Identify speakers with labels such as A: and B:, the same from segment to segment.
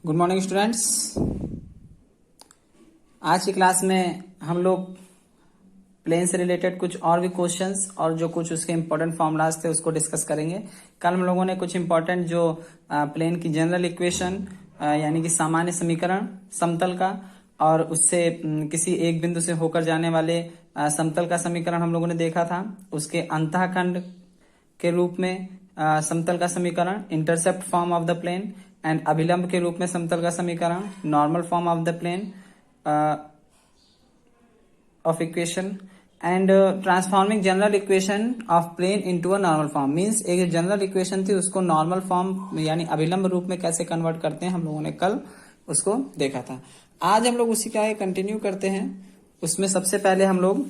A: Good morning students. आज की class में हम लोग प्लेन से रिलेटेड कुछ और भी क्वेश्चंस और जो कुछ उसके इम्पोर्टेंट फॉर्मूलाज थे उसको डिस्कस करेंगे। कल हम लोगों ने कुछ इम्पोर्टेंट जो प्लेन की जनरल इक्वेशन यानी कि सामान्य समीकरण समतल का और उससे किसी एक बिंदु से होकर जाने वाले समतल का समीकरण हम लोगों ने देखा था। उसके अंतःखंड के रूप में समतल का समीकरण, intercept form of the plane, and अभिलंब के रूप में समतल का समीकरण, normal form of the plane of equation, and transforming general equation of plane into a normal form. Means एक जनरल इक्वेशन थी उसको नॉर्मल फॉर्म यानी अभिलंब रूप में कैसे कन्वर्ट करते हैं हम लोगों ने कल उसको देखा था। आज हम लोग उसी का कंटिन्यू करते हैं। उसमें सबसे पहले हम लोग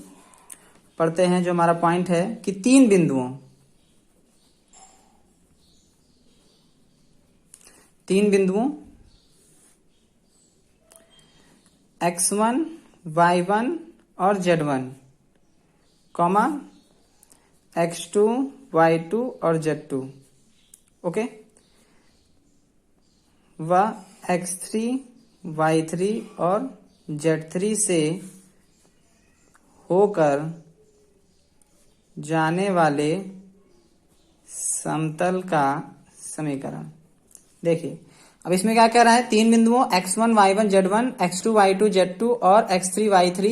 A: पढ़ते हैं जो हमारा पॉइंट है कि तीन बिंदुओं x1, y1 और z1, कॉमा x2, y2 और z2, ओके, वह x3, y3 और z3 से होकर जाने वाले समतल का समीकरण। देखिए अब इसमें क्या कह रहा है, तीन बिंदुओं x1, y1, z1, x2, y2, z2 और x3, y3,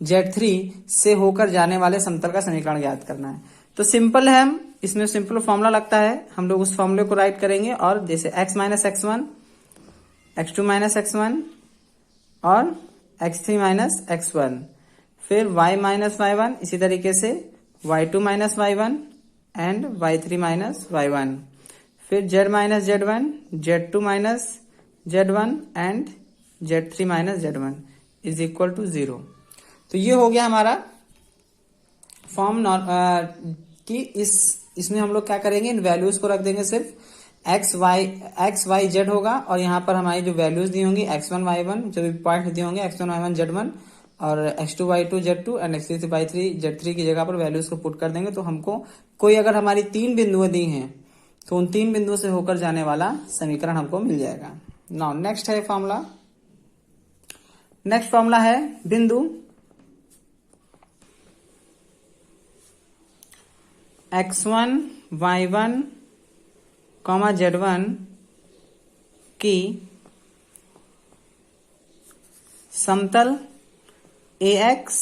A: z3 से होकर जाने वाले समतल का समीकरण ज्ञात करना है। तो सिंपल है, हम इसमें सिंपल फॉर्मूला लगता है, हम लोग उस फॉर्मूले को राइट करेंगे और जैसे x minus x1, x2 minus x1 और x3 माइनस x1, फिर y माइनस y1, इसी तरीके से y2 minus y1 and y3 minus y1, फिर z minus z1, z2 minus z1 and z3 minus z1 is equal to 0। तो ये हो गया हमारा फॉर्म कि इसमें हम लोग क्या करेंगे, इन वैल्यूज को रख देंगे, सिर्फ x y z होगा और यहाँ पर हमारी जो वैल्यूज दी होंगी x1 y1 जो भी पॉइंट दिए होंगे x1 y1 z1 और x2 y2 z2 and x3 y3 z3 की जगह पर वैल्यूज को पुट कर देंगे। तो हमको कोई अगर हमारी तीन बिंदुएं दी हैं तो उन तीन बिंदुओं से होकर जाने वाला समीकरण हमको मिल जाएगा। नाउ नेक्स्ट है फॉर्मूला, नेक्स्ट फॉर्मूला है बिंदु x1, y1, z1 की समतल ax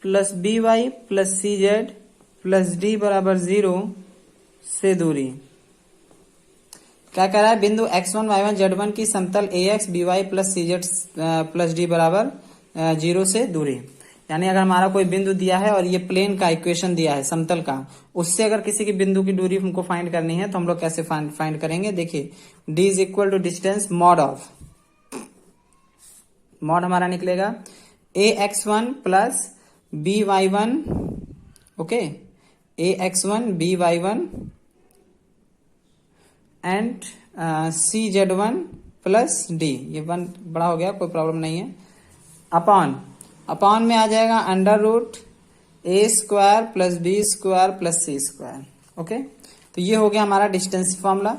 A: plus by plus cz plus d बराबर 0 से दूरी। क्या कह रहा है, बिंदु x1, y1, z1 की समतल ax, by plus cz plus d बराबर 0 से दूरी। यानी अगर हमारा कोई बिंदु दिया है और ये प्लेन का इक्वेशन दिया है समतल का, उससे अगर किसी की बिंदु की दूरी हमको फाइंड करनी है तो हम लोग कैसे फाइंड करेंगे। देखिए d is equal to distance mod of, mod हमारा निकलेगा ax1 plus by1, okay, ax1 by1 and cz1 plus d, ये वन बड़ा हो गया कोई प्रॉब्लम नहीं है, अपॉन में आ जाएगा under root a square plus b square plus c square, okay. तो ये हो गया हमारा डिस्टेंस फॉर्मूला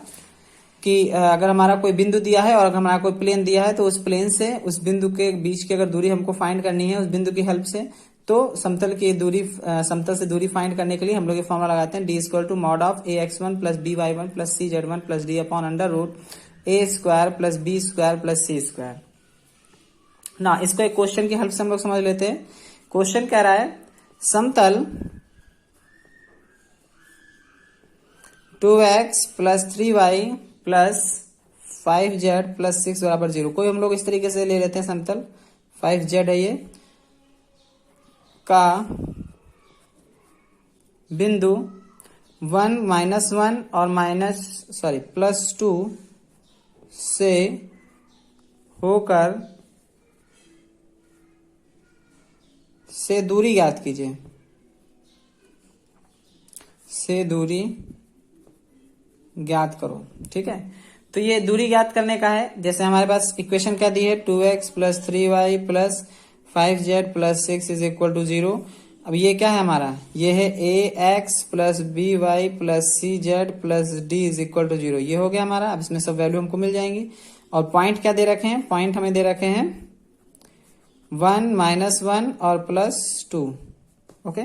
A: कि अगर हमारा कोई बिंदु दिया है और अगर हमारा कोई प्लेन दिया है तो उस प्लेन से उस बिंदु के बीच की अगर दूरी हमको फाइंड करनी है उस बिंदु की हेल्प से, तो समतल की दूरी, समतल से दूरी फाइंड करने के लिए हम लोग ये फॉर्मूला लगाते हैं, d equal to mod of ax1 plus by1 plus cz1 plus d upon under root a square plus b square plus c square. ना इसको एक क्वेश्चन की हेल्प से हम लोग समझ लेते हैं। क्वेश्चन कह रहा है समतल 2x plus 3y plus 5z plus 6 बराबर 0, कोई हम लोग इस तरीके से ले लेते हैं, समतल 5z है ये का बिंदु 1 माइनस 1 और प्लस 2 से होकर से दूरी ज्ञात कीजिए, से दूरी ज्ञात करो, ठीक है। तो ये दूरी ज्ञात करने का है, जैसे हमारे पास इक्वेशन क्या दी है, 2x plus 3y plus 5z plus 6 is equal to 0। अब ये क्या है हमारा, ये है a x plus b y plus c z plus d is equal to 0। ये हो गया हमारा। अब इसमें सब वैल्यू हमको मिल जाएंगी। और पॉइंट क्या दे रखे हैं, पॉइंट हमें दे रखे हैं 1 -1 और +2। ओके,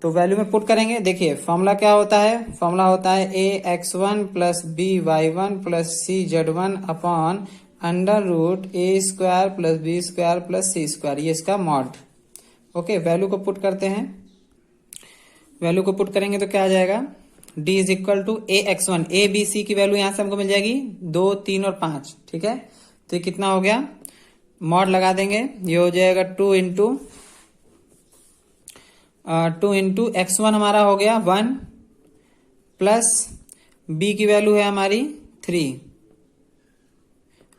A: तो वैल्यू में पुट करेंगे। देखिए फॉर्मूला क्या होता है, फॉर्मूला होता है ax1 plus by1 plus cz1 upon √a² plus b² plus c², ये इसका मॉड। ओके, वैल्यू को पुट करते हैं। वैल्यू को पुट करेंगे तो क्या आ जाएगा, d is equal to ax1, a b c की वैल्यू यहां से हमको मिल जाएगी 2, 3 और 5। ठीक है, तो ये कितना हो गया, मॉड लगा देंगे, ये हो जाएगा 2 इंटू x1 हमारा हो गया 1 प्लस b की वैल्यू है हमारी 3,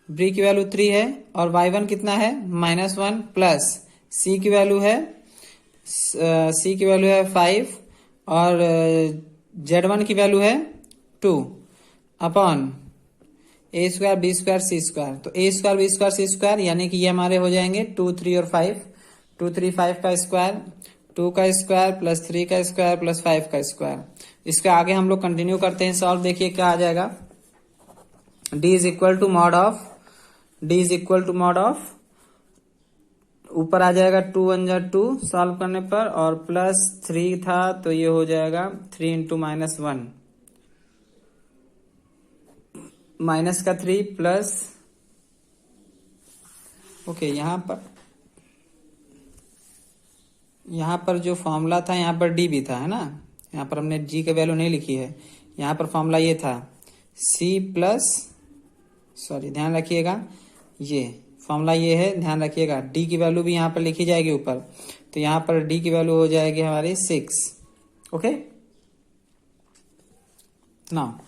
A: b की वैल्यू 3 है, और y1 कितना है -1 प्लस c की वैल्यू है 5 और z1 की वैल्यू है 2 अपॉन a² b² c²। तो a² b² c² यानी कि ये हमारे हो जाएंगे 2, 3 और 5। 2, 3, 5 का स्क्वायर, 2 का स्क्वायर प्लस 3 का स्क्वायर प्लस 5 का स्क्वायर। इसके आगे हम लोग कंटिन्यू करते हैं सॉल्व। देखिए क्या आ जाएगा, d is equal to mod of ऊपर आ जाएगा 2 1 जा 2 सॉल्व करने पर, और प्लस 3 था तो ये हो जाएगा 3 इंटू -1, माइनस का 3 प्लस। ओके, यहाँ पर जो फॉर्मूला था यहाँ पर d भी था, है ना। यहाँ पर हमने g की वैल्यू नहीं लिखी है। यहाँ पर फॉर्मूला ये था ध्यान रखिएगा, ये फॉर्मूला ये है, ध्यान रखिएगा। d की वैल्यू भी यहाँ पर लिखी जाएगी ऊपर, तो यहाँ पर d की वैल्यू हो जाएगी हमारी 6। ओके, ना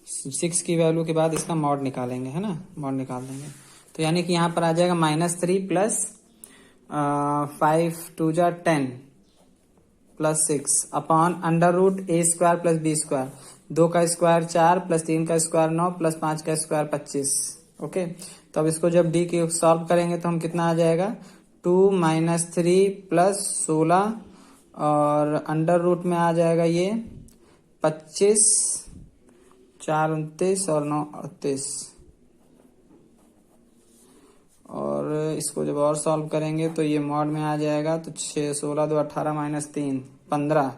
A: 6 की वैल्यू के बाद इसका मॉड निकालेंगे, है ना, मॉड निकाल देंगे। तो यानी कि यहाँ पर आ जाएगा -3 प्लस 5 2 जा 10 plus 6 upon √a² plus b²। 2 का स्क्वायर 4 प्लस 3 का स्क्वायर 9 प्लस 5 का स्क्वायर 25। ओके, तो अब इसको जब d की सॉल्व करेंगे तो हम कितना आ जाएगा, 2 -3 प्लस 16 और अंडर रूट में आ जाएगा ये 25, 4 29 और 9 38। और इसको जब और सॉल्व करेंगे तो ये मॉड में आ जाएगा, तो 6 16 2 18 -3 15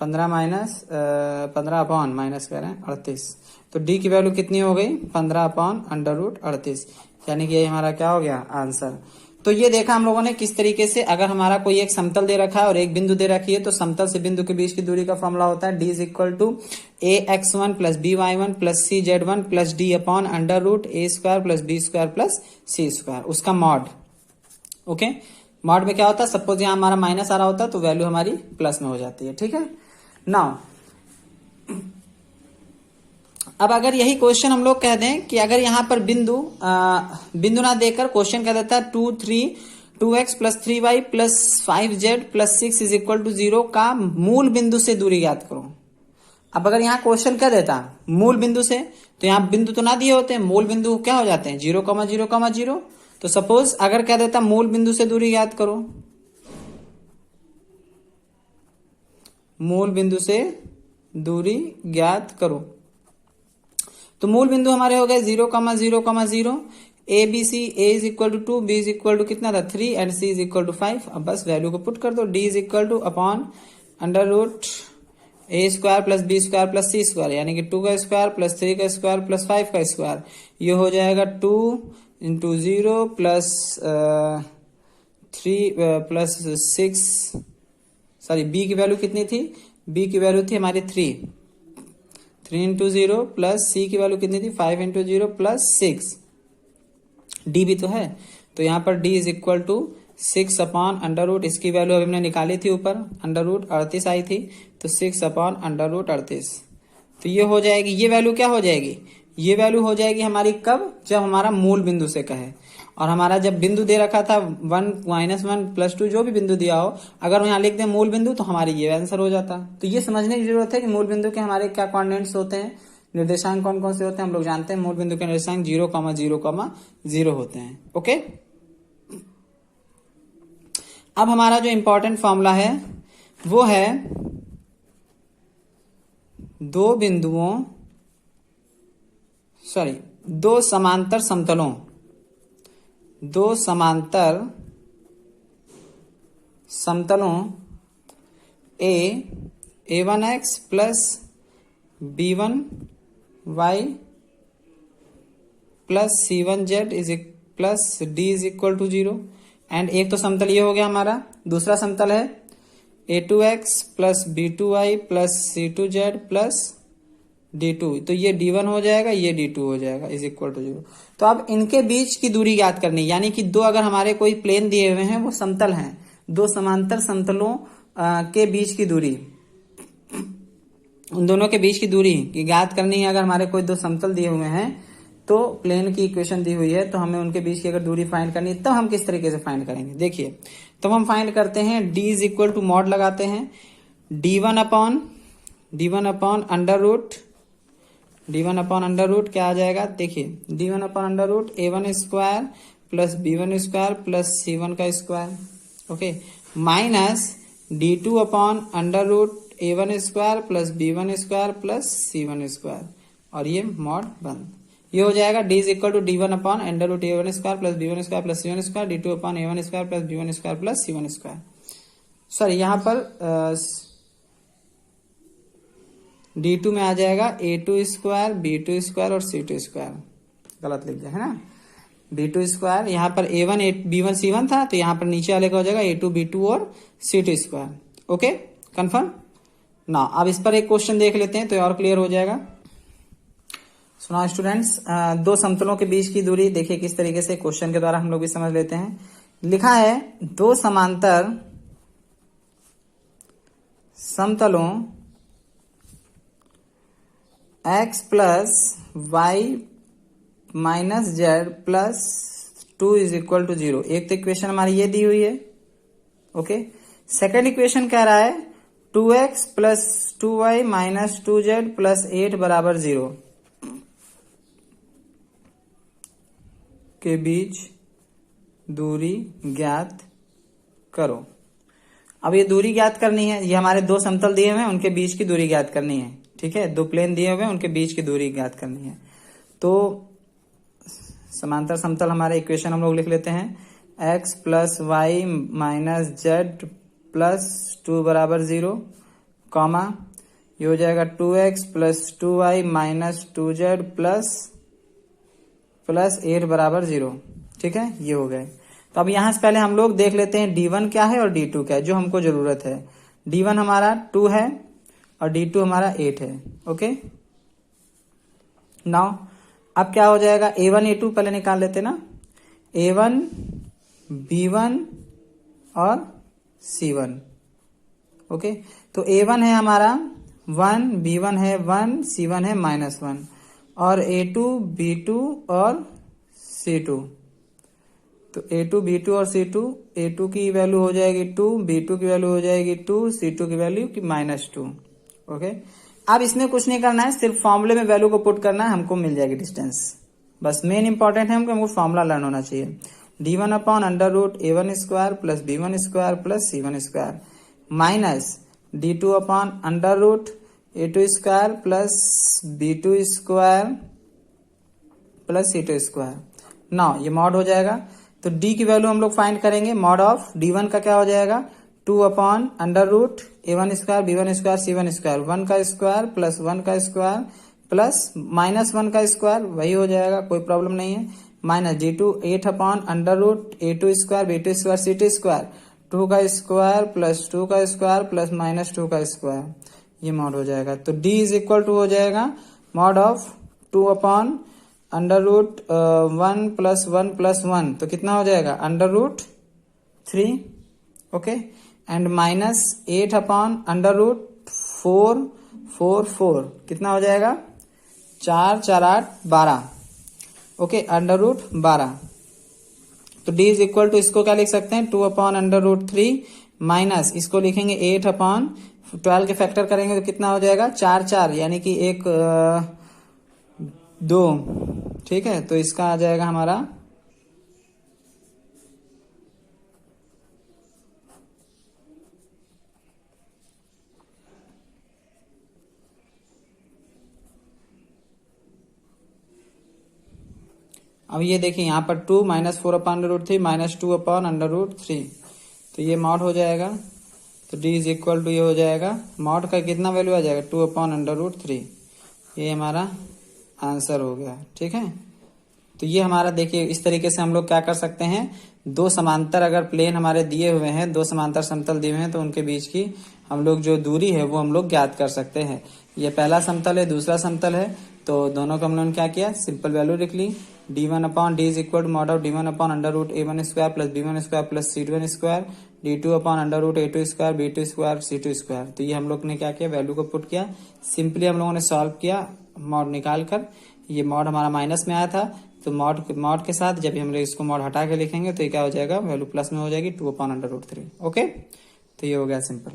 A: 15 अपॉन माइनस करें 38। तो d की वैल्यू कितनी हो गई, 15 अपॉन √38, यानी कि ये हमारा क्या हो गया आंसर। तो ये देखा हम लोगों ने किस तरीके से, अगर हमारा कोई एक समतल दे रखा है और एक बिंदु दे रखी है, तो समतल से बिंदु के बीच की दूरी का फॉर्मूला होता है d is equal to ax1 plus by1 plus cz1 plus d upon √a² plus b² plus c², उसका मॉड। ओके, मॉड में क्या होता है, सपोज यहाँ हमारा माइनस आ रहा होता है तो वैल्यू हमारी प्लस में हो जाती है। ठीक है, नाउ अब अगर यही क्वेश्चन हम लोग कह दें कि अगर यहाँ पर बिंदु ना देकर क्वेश्चन कह देता है 2x plus 3y plus 5z plus 6 is equal to 0 का मूल बिंदु से दूरी ज्ञात करो। अब अगर यहाँ क्वेश्चन कह देता मूल बिंदु से, तो यहाँ बिंदु तो ना दिए होते हैं, मूल बिंदु क्या हो जाते हैं 0, 0, 0। तो सपोज अगर कह देता मूल बिंदु से दूरी ज्ञात करो, मूल बिंदु से दूरी ज्ञात करो, तो मूल बिंदु हमारे हो गए 0, 0, 0, A B C, A is equal to 2, B is equal to कितना था 3 and C is equal to 5। अब बस वैल्यू को पुट कर दो, D is equal to upon √a² plus b² plus c², यानी कि 2 का स्क्वायर प्लस 3 का स्क्वायर प्लस 5 का स्क्वायर। ये हो जाएगा 2 into 0 plus 3 plus 6, sorry b की वैल्यू कितनी थी, b की वैल्यू थी हमारी 3 इंटू 0 प्लस c की वैल्यू कितनी थी 5 इंटू 0 प्लस 6, d भी तो है, तो यहाँ पर d is equal to 6 upon √, इसकी वैल्यू अभी हमने निकाली थी ऊपर, √38 आई थी, तो 6 अपॉन √38। तो ये हो जाएगी, ये वैल्यू क्या हो जाएगी, ये वैल्यू हो जाएगी हमारी कब, जब हमारा मूल बिंदु से कहे। और हमारा जब बिंदु दे रखा था 1, -1 +2 जो भी बिंदु दिया हो, अगर यहाँ लिख दें मूल बिंदु तो हमारी ये आंसर हो जाता। तो ये समझने की जरूरत है कि मूल बिंदु के हमारे क्या कोऑर्डिनेट्स होते हैं, निर्देशांक कौन कौन से होते हैं। हम लोग जानते हैं मूल बिंदु के निर्देशांक 0, 0, 0 होते हैं। ओके, अब हमारा जो इंपॉर्टेंट फॉर्मूला है वो है दो समांतर समतलों, दो समांतर समतलों a1x plus b1y plus c1z plus d is equal to 0। And एक तो समतल ये हो गया हमारा, दूसरा समतल है a2x plus b2y plus c2z plus d2, तो ये d1 हो जाएगा, ये d2 हो जाएगा इज इक्वल टू 0। तो अब इनके बीच की दूरी ज्ञात करनी, यानी कि दो अगर हमारे कोई प्लेन दिए हुए हैं वो समतल हैं, दो समांतर समतलों के बीच की दूरी, उन दोनों के बीच की दूरी की ज्ञात करनी है। अगर हमारे कोई दो समतल दिए हुए हैं तो प्लेन की इक्वेशन दी हुई है, तो हमें उनके बीच की अगर दूरी फाइंड करनी है, तो हम किस तरीके से फाइंड करेंगे देखिए। तो हम फाइंड करते हैं d is equal to mod लगाते हैं d1 अपॉन अंडर रूट क्या आ जाएगा देखिए, d1 upon under root a1 square plus b1 square plus c1 का square, okay, minus d2 upon under root a1 square plus b1 square plus c1 square, और ये mod बंद। ये हो जाएगा d is equal to d1 upon under root a1 square plus b1 square plus c1 square, d2 upon a1 square plus b1 square plus c1 square. Sorry, यहाँ पर d2 में आ जाएगा a2 स्क्वायर b2 स्क्वायर और c2 square, गलत लिख दिया है ना, b2 स्क्वायर, यहाँ पर a1 b1 c1 था, तो यहाँ पर नीचे वाले का हो जाएगा a2 b2 और c2 स्क्वायर। ओके, कंफर्म ना। अब इस पर एक क्वेश्चन देख लेते हैं तो और क्लियर हो जाएगा। सुना स्टूडेंट्स, दो समतलों के बीच की दूरी देखिए किस तरीके से, क्वेश्चन के द्वारा हम लोग भी समझ लेते हैं। लिखा है दो समांतर समतलों x plus Y minus Z plus 2 is equal to 0। एक तो इक्वेशन हमारी ये दी हुई है, ओके। सेकेंड इक्वेशन कह रहा है 2x plus 2y minus 2z plus 8 बराबर 0 के बीच दूरी ज्ञात करो। अब ये दूरी ज्ञात करनी है, ये हमारे दो समतल दिए हुए हैं, उनके बीच की दूरी ज्ञात करनी है, ठीक है। दो प्लेन दिए हुए हैं, उनके बीच की दूरी ज्ञात करनी है। तो समांतर समतल हमारे इक्वेशन हम लोग लिख लेते हैं x plus Y minus Z plus 2 बराबर 0, कॉमा, ये हो जाएगा 2x plus 2y minus 2z plus 8 बराबर 0, ठीक है, ये हो गए। तो अब यहां से पहले हम लोग देख लेते हैं d1 क्या है और d2 क्या है, जो हमको जरूरत है। d1 हमारा 2 है और d2 हमारा 8 है, ओके। नाउ अब क्या हो जाएगा, a1 a2 पहले निकाल लेते ना, a1 b1 और c1, ओके। तो a1 है हमारा 1, b1 है 1, c1 है -1, और a2 b2 और c2, तो a2 b2 और c2, a2 की वैल्यू हो जाएगी 2, b2 की वैल्यू हो जाएगी 2, c2 की वैल्यू की -2, ओके। अब इसमें कुछ नहीं करना है, सिर्फ फॉर्मूले में वैल्यू को पुट करना है, हमको मिल जाएगी डिस्टेंस। बस मेन इंपॉर्टेंट है हमको फॉर्मूला लर्न होना चाहिए। d1 upon under root a1 square plus b1 square plus c1 square minus d2 upon under root a2 square plus b2 square plus c2 square. Now ये mod हो जाएगा, तो d की value हम लोग find करेंगे। मॉड ऑफ d1 का क्या हो जाएगा, 2 upon under root a1 square b1 square c1 square, 1 का स्क्वायर प्लस 1 का स्क्वायर प्लस -1 का स्क्वायर, वही हो जाएगा, कोई प्रॉब्लम नहीं है। Minus d2 8 upon under root a2 square b2 square c2 square, 2 का स्क्वायर प्लस 2 का स्क्वायर प्लस -2 का स्क्वायर, ये मॉड हो जाएगा। तो d इज इक्वल टू हो जाएगा mod of 2 upon under root 1 plus 1 plus 1, तो कितना हो जाएगा under root 3, okay, and minus 8 upon under root 4 4 4, कितना हो जाएगा 4 4 8 12, ओके, अंडर रूट 12। तो d इज इक्वल टू, इसको क्या लिख सकते हैं 2 अपॉन अंडर रूट 3 माइनस इसको लिखेंगे 8 अपॉन 12 के फैक्टर करेंगे तो कितना हो जाएगा 4 4, यानी कि 1 2, ठीक है। तो इसका आ जाएगा हमारा अब ये देखिए यहाँ पर 2 माइनस 4/√3 माइनस 2/√3, तो ये मॉड हो जाएगा। तो d इज इक्वल टू ये हो जाएगा, मॉड का कितना वैल्यू आ जाएगा 2/√3। ये हमारा आंसर हो गया। ठीक है, तो ये हमारा देखिए इस तरीके से हम लोग क्या कर सकते हैं, दो समांतर अगर प्लेन हमारे दिए हुए हैं, दो समांतर समतल दिए हुए हैं, तो उनके बीच की हम लोग जो दूरी है वो हम लोग ज्ञात कर सकते हैं। ये पहला समतल है, दूसरा समतल है, तो दोनों का हम लोगों ने क्या किया, सिंपल वैल्यू लिख ली। d1/d is equal to mod of d1/√a1² plus b1² plus c2 d2/√a2² b2² c2²। तो ये हम लोग ने क्या किया, वैल्यू को पुट किया, सिंपली हम लोगों ने सॉल्व किया मॉड निकाल कर। ये मॉड हमारा माइनस में आया था, तो मॉड के साथ जब हम इसको मॉड हटा के लिखेंगे तो ये क्या हो जाएगा, वैल्यू प्लस में हो जाएगी 2/√3। ओके, तो ये हो गया सिंपल।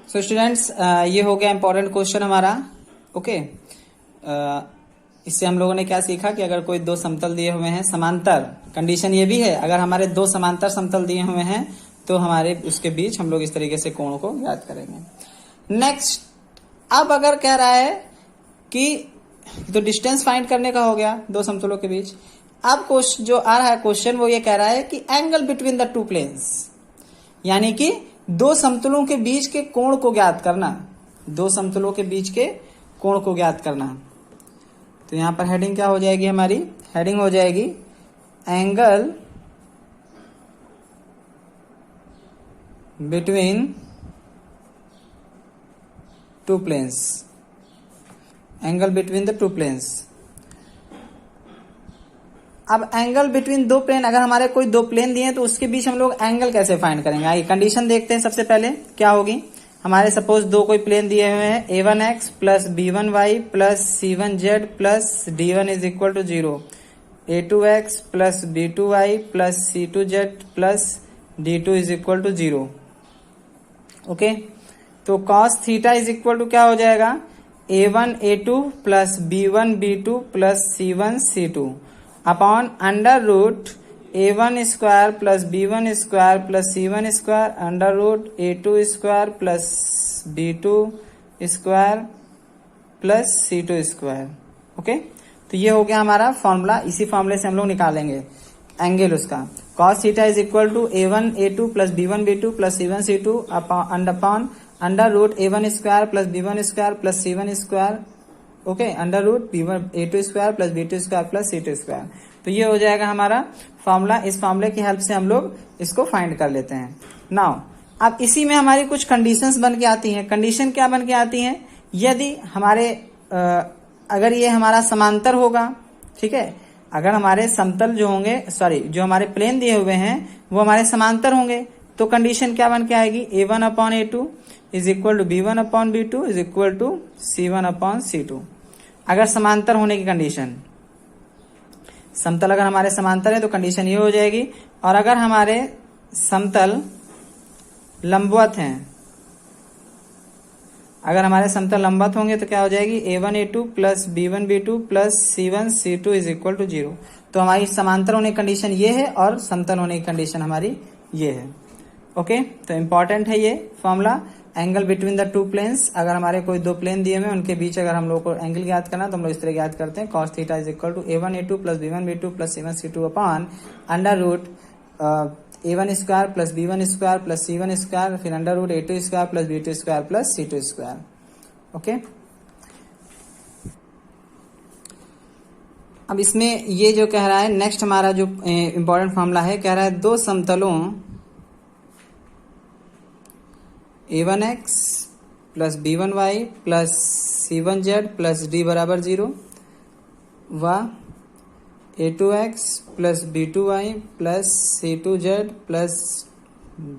A: सो स्टूडेंट्स, ये हो गया इंपॉर्टेंट क्वेश्चन हमारा। ओके, इससे हम लोगों ने क्या सीखा कि अगर कोई दो समतल दिए हुए हैं समांतर, कंडीशन ये भी है अगर हमारे दो समांतर समतल दिए हुए हैं तो हमारे उसके बीच हम लोग इस तरीके से कोण को ज्ञात करेंगे। नेक्स्ट, अब अगर कह रहा है कि तो डिस्टेंस फाइंड करने का हो गया दो समतलों के बीच। अब जो आ रहा है क्वेश्चन वो ये कह रहा है कि angle between the two planes, यानी कि दो समतलों के बीच के कोण को ज्ञात करना, दो समतलों के बीच के कोण को ज्ञात करना। तो यहां पर हेडिंग क्या हो जाएगी, हमारी हेडिंग हो जाएगी angle between two planes, angle between the two planes. अब एंगल बिटवीन दो प्लेन, अगर हमारे कोई दो प्लेन दिए हैं तो उसके बीच हम लोग एंगल कैसे फाइंड करेंगे। आइए कंडीशन देखते हैं। सबसे पहले क्या होगी, हमारे सपोज दो कोई प्लेन दिए हुए हैं, a1x plus b1y plus c1z plus d1 is equal to 0, a2x plus b2y plus c2z plus d2 is equal to 0। Okay, तो cos theta is equal to क्या हो जाएगा, a1 a2 plus b1 b2 plus c1 c2 upon under root a1 square plus b1 square plus c1 square under root a2 square plus b2 square plus c2 square. Okay, तो ये हो गया हमारा formula. इसी फॉर्मूले से हम लोग निकालेंगे एंगल उसका, cos theta is equal to a1 a2 plus b1 b2 plus c1 c2 upon under root a1 square plus b1 square plus c1 square, okay, under root b1 a2 square plus b2 square plus c2 square. तो ये हो जाएगा हमारा formula. इस फॉर्मूले की help से हम लोग इसको फाइंड कर लेते हैं। नाउ अब इसी में हमारी कुछ कंडीशंस बन के आती हैं। कंडीशन क्या बन के आती हैं, यदि हमारे अगर ये हमारा समांतर होगा, ठीक है, अगर हमारे समतल जो होंगे, सॉरी जो हमारे प्लेन दिए हुए हैं वो हमारे समांतर होंगे, तो कंडीशन क्या बन के आएगी, a1/a2 is equal to b1/b2 is equal to c1/c2। अगर समांतर होने की कंडीशन, समतल अगर हमारे समांतर है तो कंडीशन ये हो जाएगी। और अगर हमारे समतल लंबवत हैं, अगर हमारे समतल लंबवत होंगे तो क्या हो जाएगी, a1 a2 plus b1 b2 plus c1 c2 is equal to 0। तो हमारी समांतर होने की कंडीशन ये है और समतल होने की कंडीशन हमारी ये है। ओके, तो इंपॉर्टेंट है ये formula, angle between the two planes. अगर हमारे कोई दो प्लेन दिए हुए हैं उनके बीच अगर हम लोग को एंगल ज्ञात करना तो हम लोग इस तरह ज्ञात करते हैं, cos theta is equal to a1 a2 plus b1 b2 plus c1 c2 upon under root a1 square plus b1 square plus c1 square, फिर under root a2 square plus b2 square plus c2 square. Okay, अब इसमें ये जो कह रहा है, next हमारा जो इंपॉर्टेंट फॉर्मूला है, कह रहा है दो समतलों a1x plus b1y plus c1z plus d बराबर 0 व a2x plus b2y plus c2z plus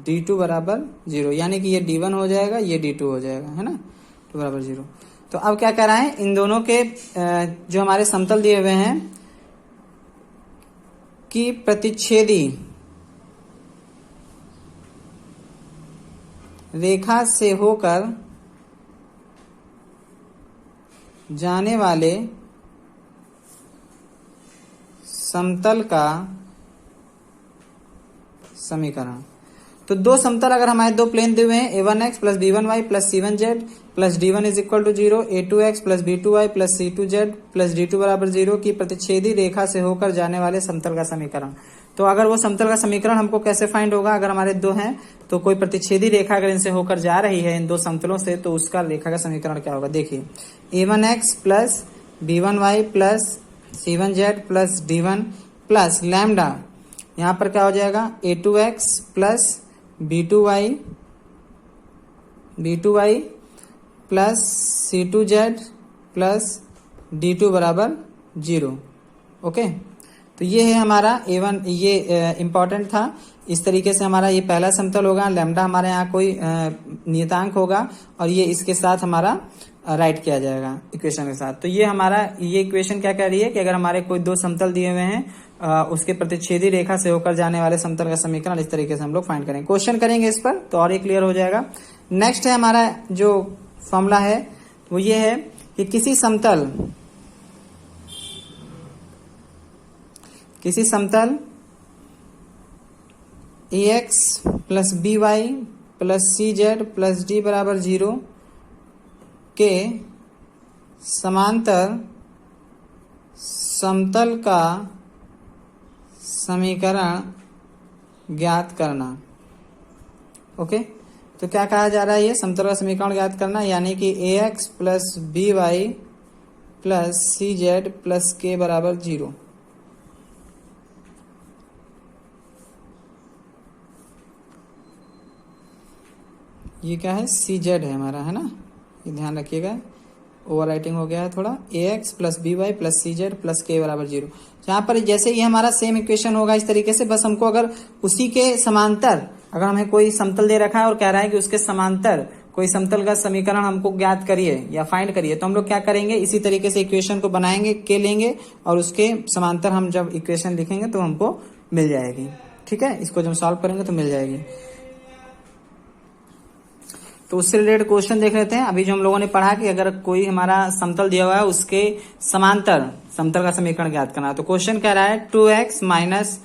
A: d2 बराबर 0, यानी कि ये d1 हो जाएगा, ये d2 हो जाएगा, है ना, 2 बराबर 0। तो अब क्या कह रहा है, इन दोनों के जो हमारे समतल दिए हुए हैं कि प्रतिच्छेदी रेखा से होकर जाने वाले समतल का समीकरण। तो दो समतल अगर हमारे दो प्लेन दिए हुए हैं a1x plus b1y plus c1z plus d1 is equal to 0, a2x plus b2y plus c2z plus d2 बराबर 0 की प्रतिच्छेदी रेखा से होकर जाने वाले समतल का समीकरण। तो अगर वो समतल का समीकरण हमको कैसे फाइंड होगा, अगर हमारे दो हैं तो कोई प्रतिच्छेदी रेखा अगर इनसे होकर जा रही है इन दो समतलों से, तो उसका रेखा का समीकरण क्या होगा। देखिए a1x plus b1y plus c1z plus d1 plus lambda, यहाँ पर क्या हो जाएगा a2x plus b2y plus c2z plus d2 बराबर 0। ओके, तो ये है हमारा a1, ये इंपॉर्टेंट था। इस तरीके से हमारा ये पहला समतल होगा, लैम्डा हमारे यहाँ कोई नियतांक होगा और ये इसके साथ हमारा राइट किया जाएगा इक्वेशन के साथ। तो ये हमारा ये इक्वेशन क्या कह रही है कि अगर हमारे कोई दो समतल दिए हुए हैं उसके प्रतिच्छेदी रेखा से होकर जाने वाले समतल का समीकरण इस तरीके से हम लोग फाइंड करेंगे। क्वेश्चन करेंगे इस पर तो और ये क्लियर हो जाएगा। नेक्स्ट है हमारा जो फॉर्मूला है वो ये है कि किसी समतल ax plus by plus cz plus d बराबर 0 के समांतर समतल का समीकरण ज्ञात करना। ओके, तो क्या कहा जा रहा है, ये समतल का समीकरण ज्ञात करना, यानी कि ax plus by plus cz plus k बराबर 0। ये क्या है, cz है हमारा, है ना, ये ध्यान रखिएगा, ओवर राइटिंग हो गया है थोड़ा। ax plus by plus cz plus k बराबर 0। यहाँ पर जैसे ये हमारा सेम इक्वेशन होगा इस तरीके से, बस हमको अगर उसी के समांतर, अगर हमें कोई समतल दे रखा है और कह रहा है कि उसके समांतर कोई समतल का समीकरण हमको ज्ञात करिए या फाइंड करिए, तो हम लोग क्या करेंगे, इसी तरीके से इक्वेशन को बनाएंगे, के लेंगे और उसके समांतर हम जब इक्वेशन लिखेंगे तो हमको मिल जाएगी। ठीक है, इसको जब सॉल्व करेंगे तो मिल जाएगी। तो उससे रिलेटेड क्वेश्चन देख लेते हैं। अभी जो हम लोगों ने पढ़ा कि अगर कोई हमारा समतल दिया हुआ है उसके समांतर समतल का समीकरण ज्ञात करना है, तो क्वेश्चन कह रहा है 2x minus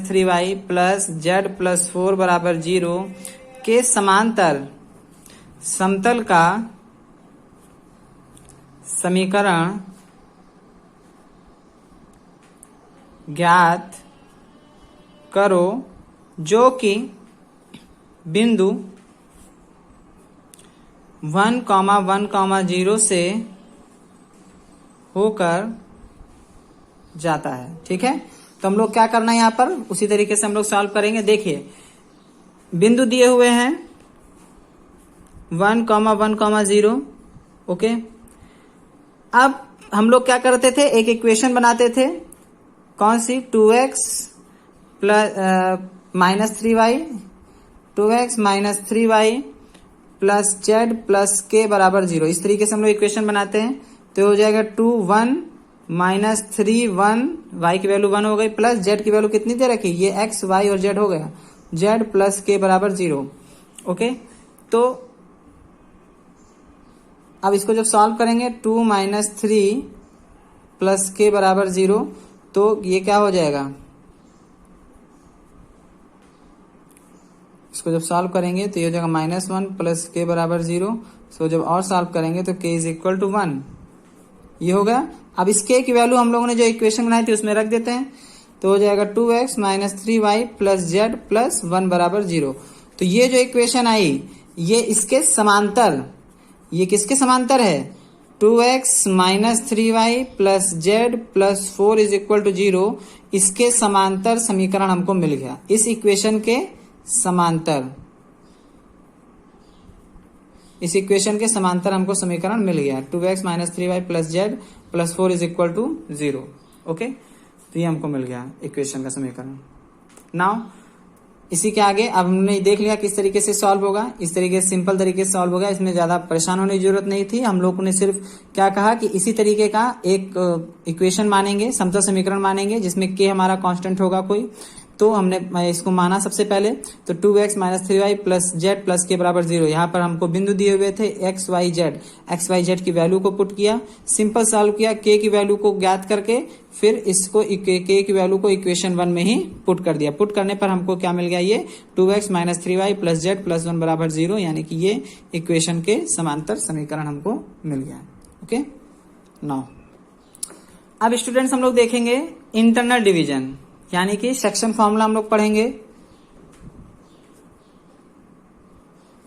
A: 3y plus z plus 4 बराबर 0 के समांतर समतल का समीकरण ज्ञात करो जो कि बिंदु 1,1,0 से होकर जाता है। ठीक है, तो हम लोग क्या करना है यहाँ पर, उसी तरीके से हम लोग सॉल्व करेंगे। देखिए बिंदु दिए हुए हैं 1,1,0। ओके, अब हम लोग क्या करते थे, एक इक्वेशन बनाते थे, कौन सी, 2x plus minus 3y 2x minus 3y plus z plus k बराबर 0। इस तरीके से हम लोग इक्वेशन बनाते हैं, तो हो जाएगा 2 1 माइनस 3 1, y की वैल्यू 1 हो गई, प्लस z की वैल्यू कितनी दे रखी, ये x y और z हो गया, z प्लस k बराबर 0। ओके, तो अब इसको जब सॉल्व करेंगे 2 माइनस 3 प्लस k बराबर 0, तो ये क्या हो जाएगा, इसको जब सॉल्व करेंगे तो ये हो जाएगा -1 प्लस k बराबर 0। सो जब और सॉल्व करेंगे तो k इज इक्वल टू 1, ये हो गया। अब इस k की वैल्यू हम लोगों ने जो इक्वेशन बनाई थी उसमें रख देते हैं, तो हो जाएगा 2x minus 3y plus z plus 1 बराबर 0। तो ये जो इक्वेशन आई ये इसके समांतर, ये किसके समांतर है, 2x minus 3y plus z plus 4 is equal to 0, इसके समांतर समीकरण हमको मिल गया। इस इक्वेशन के समांतर, इस इक्वेशन के समांतर हमको समीकरण मिल गया, 2x minus 3y plus z plus 4 is equal to 0। Okay, तो ये हमको मिल गया इक्वेशन का समीकरण। नाउ इसी के आगे अब हमने देख लिया किस तरीके से सॉल्व होगा, इस तरीके से सिंपल तरीके से सॉल्व होगा, इसमें ज्यादा परेशान होने की जरूरत नहीं थी। हम लोगों ने सिर्फ क्या कहा कि इसी तरीके का एक इक्वेशन मानेंगे, समतल समीकरण मानेंगे जिसमें k हमारा कांस्टेंट होगा कोई, तो हमने इसको माना सबसे पहले, तो 2x minus 3y plus Z plus के बराबर 0। यहाँ पर हमको बिंदु दिए हुए थे एक्स वाई जेड की वैल्यू को पुट किया, सिंपल सॉल्व किया, के की वैल्यू को ज्ञात करके फिर इसको के की वैल्यू को इक्वेशन 1 में ही पुट कर दिया। पुट करने पर हमको क्या मिल गया, ये 2x minus 3y plus Z plus 1 बराबर 0, यानी कि ये इक्वेशन के समांतर समीकरण हमको मिल गया। ओके, नाउ अब स्टूडेंट्स हम लोग देखेंगे इंटरनल डिवीजन, यानी कि सेक्शन फॉर्मूला हम लोग पढ़ेंगे।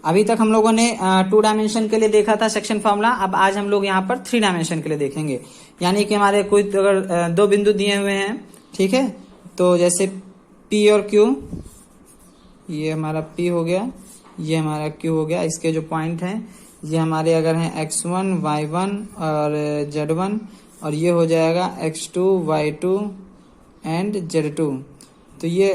A: अभी तक हम लोगों ने 2 डायमेंशन के लिए देखा था सेक्शन फॉर्मूला, अब आज हम लोग यहाँ पर 3 डायमेंशन के लिए देखेंगे। यानी कि हमारे कोई अगर 2 बिंदु दिए हुए हैं, ठीक है, तो जैसे P और Q, ये हमारा P हो गया, ये हमारा Q हो गया, इसके जो पॉइंट हैं ये हमारे अगर हैं x1, y1 और z1, और ये हो जाएगा x2, y2 एंड z2। तो ये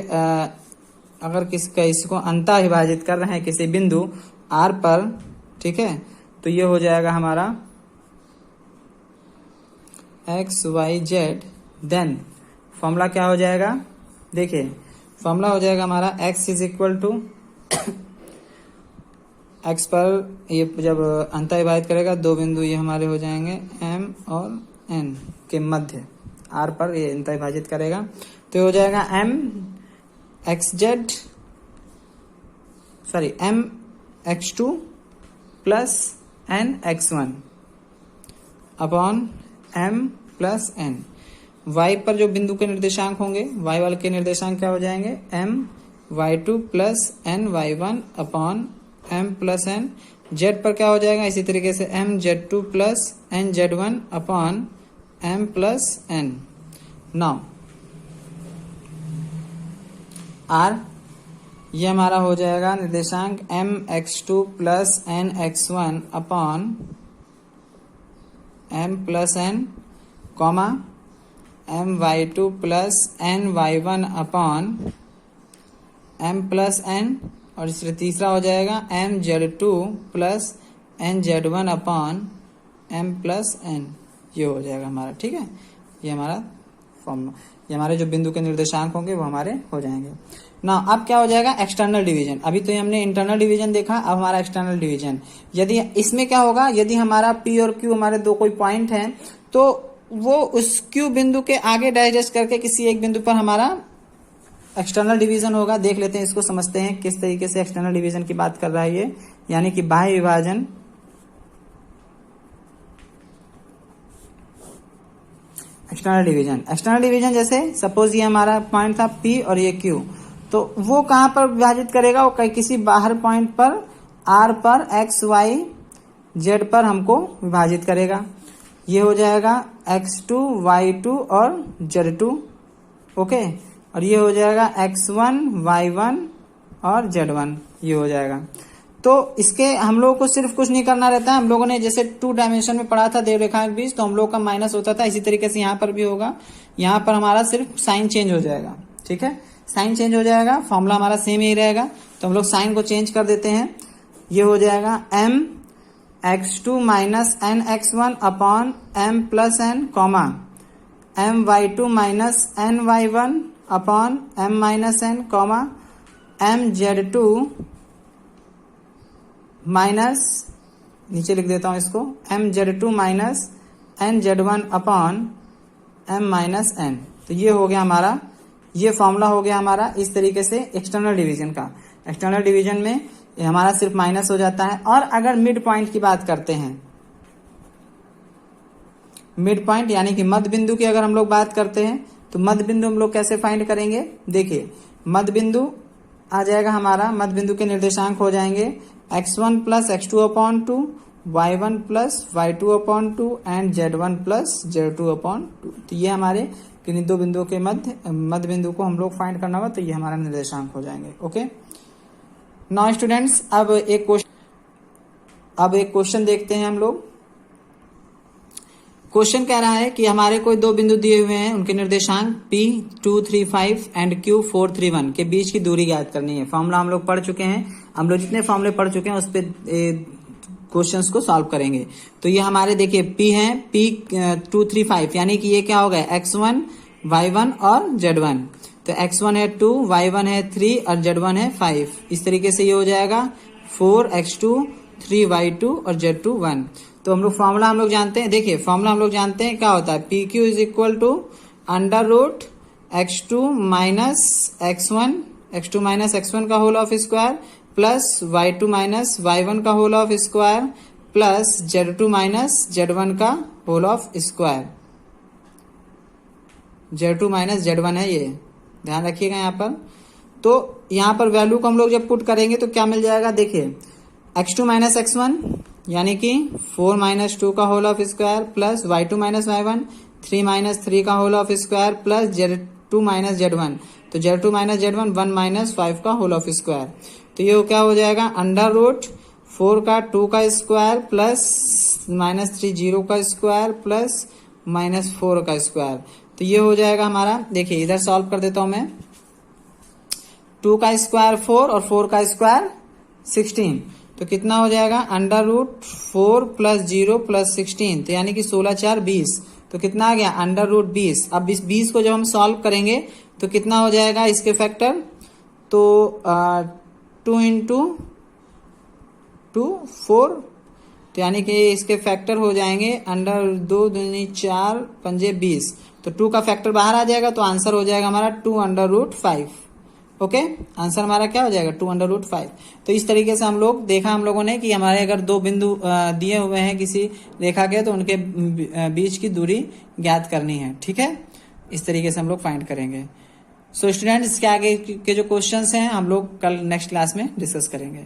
A: अगर इसको अंतः विभाजित कर रहे हैं किसी बिंदु R पर, ठीक है, तो ये हो जाएगा हमारा x, y, z। Then formula क्या हो जाएगा, देखिए फॉर्मूला हो जाएगा हमारा x is equal to x पर ये जब अंतः विभाजित करेगा 2 बिंदु ये हमारे हो जाएंगे M और N के मध्य, R पर ये अंतः विभाजित करेगा, तो हो जाएगा M x2 plus N x1 upon M plus N। Y पर जो बिंदु के निर्देशांक होंगे, Y वाले के निर्देशांक क्या हो जाएंगे, M y2 plus N y1 upon M plus N। Z पर क्या हो जाएगा, इसी तरीके से M z2 plus N z1 upon M plus N। Now R, ये हमारा हो जाएगा निर्देशांक M x2 plus N x1 upon M plus N, comma M y2 plus N y1 upon M plus N, और इससे तीसरा हो जाएगा M z2 plus N z1 upon M plus N। ये हो जाएगा हमारा, ठीक है, ये हमारा फॉर्मूला, ये हमारे जो बिंदु के निर्देशांक होंगे वो हमारे हो जाएंगे। ना अब क्या हो जाएगा, एक्सटर्नल डिवीजन। अभी तो हमने इंटरनल डिवीजन देखा, अब हमारा एक्सटर्नल डिवीजन। यदि इसमें क्या होगा, यदि हमारा P और Q हमारे दो कोई पॉइंट हैं, तो वो उस Q बिंदु के आगे डाइजेस्ट करके किसी एक बिंदु पर हमारा एक्सटर्नल डिवीजन होगा। देख लेते हैं, इसको समझते हैं किस तरीके से एक्सटर्नल डिवीजन की बात कर रहा है ये, यानी कि बाह्य विभाजन। एक्सटर्नल डिवीजन जैसे सपोज ये हमारा पॉइंट था P और ये Q, तो वो कहां पर विभाजित करेगा, वो किसी बाहर पॉइंट पर R पर x, y, z पर हमको विभाजित करेगा। ये हो जाएगा x2, y2 और z2, ओके, और ये हो जाएगा x1, y1 और z1, ये हो जाएगा। तो इसके हम लोगों को सिर्फ कुछ नहीं करना रहता है, हम लोगों ने जैसे 2 डायमेंशन में पढ़ा था देव रेखा के बीच, तो हम लोग का माइनस होता था, इसी तरीके से यहाँ पर भी होगा। यहाँ पर हमारा सिर्फ साइन चेंज हो जाएगा, ठीक है, साइन चेंज हो जाएगा, फॉर्मूला हमारा सेम ही रहेगा, तो हम लोग साइन को चेंज कर देते हैं। ये हो जाएगा M x2 minus N x1 upon M plus N, comma M y2 minus N y1 upon M minus N, comma M z2 minus, नीचे लिख देता हूं इसको, M z2 minus N z1 upon M minus N। तो ये हो गया हमारा, ये फॉर्मूला हो गया हमारा इस तरीके से एक्सटर्नल डिवीजन का। एक्सटर्नल डिवीजन में हमारा सिर्फ माइनस हो जाता है। और अगर मिड पॉइंट की बात करते हैं, मिड पॉइंट यानी कि मध्य बिंदु की अगर हम लोग बात करते हैं, तो मध्य बिंदु हम लोग कैसे फाइंड करेंगे, देखिए मध्य बिंदु आ जाएगा हमारा, मध्य बिंदु के निर्देशांक हो जाएंगे x1 plus x2 upon 2, y1 plus y2 upon 2 and z1 plus z2 upon 2। तो ये हमारे किन्हीं दो बिंदुओं के मध्य बिंदु को हम लोग फाइंड करना होगा, तो ये हमारा निर्देशांक हो जाएंगे। ओके, नाउ स्टूडेंट्स, अब एक क्वेश्चन देखते हैं हम लोग। क्वेश्चन कह रहा है कि हमारे कोई 2 बिंदु दिए हुए हैं, उनके निर्देशांक P235 एंड Q431 के बीच की दूरी ज्ञात करनी है। फॉर्मूला हम लोग पढ़ चुके हैं, हम लोग जितने फॉर्मूले पढ़ चुके हैं उस पे क्वेश्चंस को सॉल्व करेंगे। तो ये हमारे देखिए P है P235, यानी कि ये क्या हो गया x1, y1 और z1। तो x1 है 2, y1 है 3 और z1 है 5। इस तरीके से ये हो जाएगा 4x2 3y2 और z2 1। तो हम लोग फॉर्मूला हम लोग जानते हैं, देखिए फॉर्मूला हम लोग जानते हैं क्या होता है, PQ is equal to under root x2 minus x1 का whole of square plus y2 minus y1 का whole of square plus z2 minus z1 का whole of square. z2 minus z1 है ये, ध्यान रखिएगा यहाँ पर। तो यहाँ पर वैल्यू को हम लोग जब पुट करेंगे तो क्या मिल जाएगा, देखिए x2 माइनस x1 यानी कि 4 माइनस 2 का whole of square plus y2 minus y1 3 minus 3 का whole of square plus z2 minus z1, तो z2 माइनस z1 1 माइनस 5 का होल ऑफ स्क्वायर। तो ये क्या हो जाएगा, अंडर रूट 4 का 2 का स्क्वायर प्लस माइनस 3 0 का स्क्वायर प्लस माइनस 4 का स्क्वायर। तो ये हो जाएगा हमारा, देखिए इधर सॉल्व कर देता हूं मैं, 2 का स्क्वायर 4 और 4 का स्क्वायर 16, तो कितना हो जाएगा अंडर रूट 4 प्लस 0 प्लस 16, तो यानी कि 16 4 20, तो कितना आ गया अंडर रूट 20। अब इस 20 को जब हम सॉल्व करेंगे तो कितना हो जाएगा इसके फैक्टर, तो 2 इंटू 2 4, तो यानी कि इसके फैक्टर हो जाएंगे अंडर 2 दूनी 4 पंजे 20, तो 2 का फैक्टर बाहर आ जाएगा, तो आंसर हो जाएगा हमारा 2 अंडर रूट 5। ओके, आंसर हमारा क्या हो जाएगा 2 अंडर रूट 5। तो इस तरीके से हम लोग देखा हम लोगों ने कि हमारे अगर दो बिंदु दिए हुए हैं किसी रेखा के, तो उनके बीच की दूरी ज्ञात करनी है। ठीक है, इस तरीके से हम लोग फाइंड करेंगे। सो स्टूडेंट्स, इसके आगे के जो क्वेश्चंस हैं हम लोग कल नेक्स्ट क्लास में डिस्कस करेंगे।